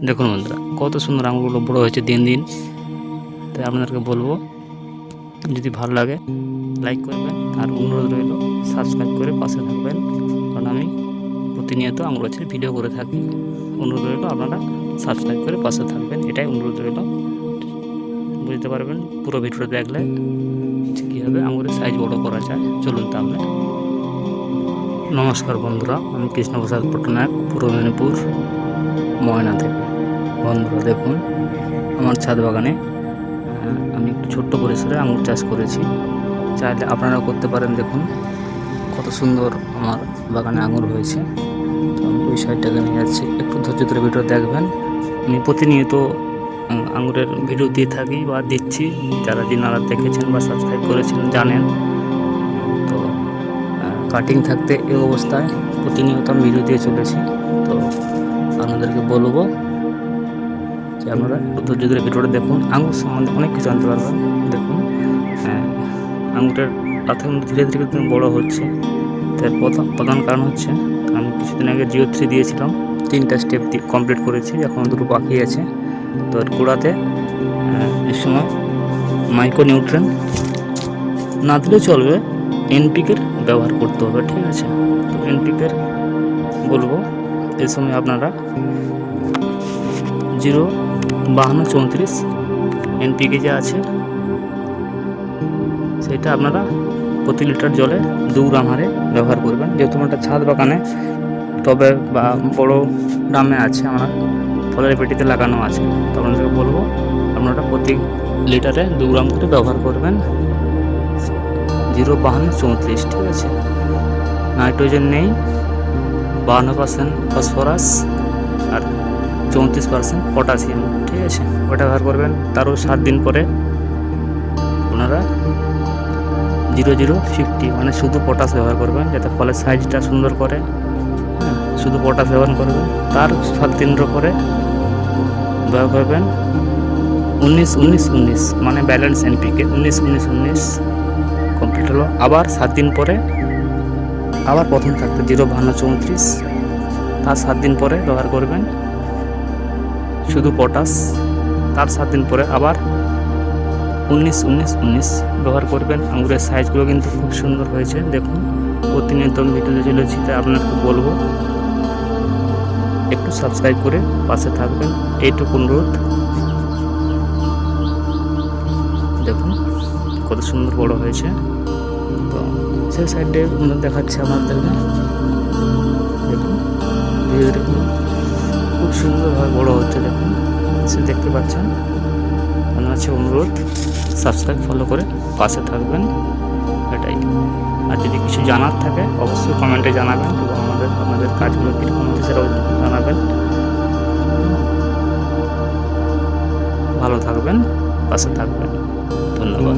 দেখুন বন্ধুরা, কত সুন্দর আঙুরগুলো বড় হয়েছে দিন দিন। তাই আপনাদেরকে বলবো, যদি ভালো লাগে লাইক করবেন, আর অনুরোধ রইল সাবস্ক্রাইব করে পাশে থাকবেন, কারণ আমি প্রতিনিয়ত আঙুর গাছের ভিডিও করে থাকি। অনুরোধ রইল আপনারা সাবস্ক্রাইব করে পাশে থাকবেন, এটাই অনুরোধ রইল। বুঝতে পারবেন পুরো ভিডিওটা দেখলে কীভাবে আঙুরের সাইজ বড় করা যায়। চলুন তাহলে। নমস্কার বন্ধুরা, আমি কৃষ্ণপ্রসাদ পট্টনায়ক, পূর্ব মেদিনীপুর ময়না থেকে। বন্ধুরা দেখুন, আমার ছাদ বাগানে আমি একটু ছোট্ট পরিসরে আঙুর চাষ করেছি। চাইলে আপনারাও করতে পারেন। দেখুন কত সুন্দর আমার বাগানে আঙুর হয়েছে। তো আমি ওই সাইডটাকে নিয়ে যাচ্ছি, একটু ধৈর্য ধরে ভিডিও দেখবেন। আমি প্রতিনিয়ত আঙুরের ভিডিও দিয়ে থাকি বা দিচ্ছি, যারা যিনারা দেখেছেন বা সাবস্ক্রাইব করেছেন জানেন। তো কাটিং থাকতে এই অবস্থায় প্রতিনিয়ত আমি ভিডিও দিয়ে চলেছি। তো আপনাদেরকে বলবো যে আপনারা একটু ধৈর্য ধরে ভিডিওটা দেখুন। আঙুর সম্বন্ধে অনেক কিছু জানতে পারবেন। দেখুন আঙুরের পাতা ধীরে ধীরে কিন্তু বড়ো হচ্ছে। তার প্রধান কারণ হচ্ছে, আমি কিছুদিন আগে জিও3 দিয়েছিলাম, 3টা স্টেপ কমপ্লিট করেছি, এখন 2টো বাকি আছে। তো এর গোড়াতে এই সময় মাইক্রো নিউট্রিয়েন্ট না দিলেও চলবে, এনপিকের ব্যবহার করতে হবে, ঠিক আছে? তো এনপিকের বলবো এই সময় আপনারা 05234 এনপিকে যে আছে সেটা আপনারা প্রতি লিটার জলে 2 গ্রাম হারে ব্যবহার করবেন। যেহেতু আমার ছাদ বাগানে টবে বা বড় ড্রামে আছে, আমার ফলের পেটিতে লাগানো আছে, তো আপনাদেরকে বলবো আপনারা প্রতি লিটারে 2 গ্রাম করে ব্যবহার করবেন। 05234, ঠিক আছে? নাইট্রোজেন নেই, 52% ফসফরাস আর 34% পটাশিয়াম, ঠিক আছে? ওটা ব্যবহার করবেন। তারও 7 দিন পরে আপনারা 0050 মানে শুধু পটাশ ব্যবহার করবেন, যাতে ফলের সাইজটা সুন্দর করে। হ্যাঁ, শুধু পটাশ ব্যবহার করবেন। তার 7 দিনের পরে ব্যবহার করবেন 19-19-19 মানে ব্যালেন্স এনপিকে। 19-19-19 কমপ্লিট হলো। আবার 7 দিন পরে আবার প্রথম থাকবে 05234, তার 7 দিন পরে ব্যবহার করবেন শুধু পটাশ। তার 7 দিন পরে আবার 19-19-19 ব্যবহার করবেন। আঙুরের সাইজগুলো কিন্তু খুব সুন্দর হয়েছে। দেখুন প্রতিনিয়ত ভিডিওতে চলেছি, তাই আপনাকে বলবো একটু সাবস্ক্রাইব করে পাশে থাকবেন, এইটুকু অনুরোধ। দেখুন কত সুন্দর বড় হয়েছে। তো সেই সাইডে দেখাচ্ছে আপনাদেরকে। দেখুন ধীরে ধীরে খুব সুন্দরভাবে বড় হচ্ছে। দেখুন সে দেখতে পাচ্ছেন। আপনার আছে অনুরোধ সাবস্ক্রাইব ফলো করে পাশে থাকবেন, এটাই। আর যদি কিছু জানার থাকে অবশ্যই কমেন্টে জানাবেন, এবং আপনাদের কাজগুলো কীরকম হচ্ছে সেটাও জানাবেন। ভালো থাকবেন, পাশে থাকবেন। ধন্যবাদ।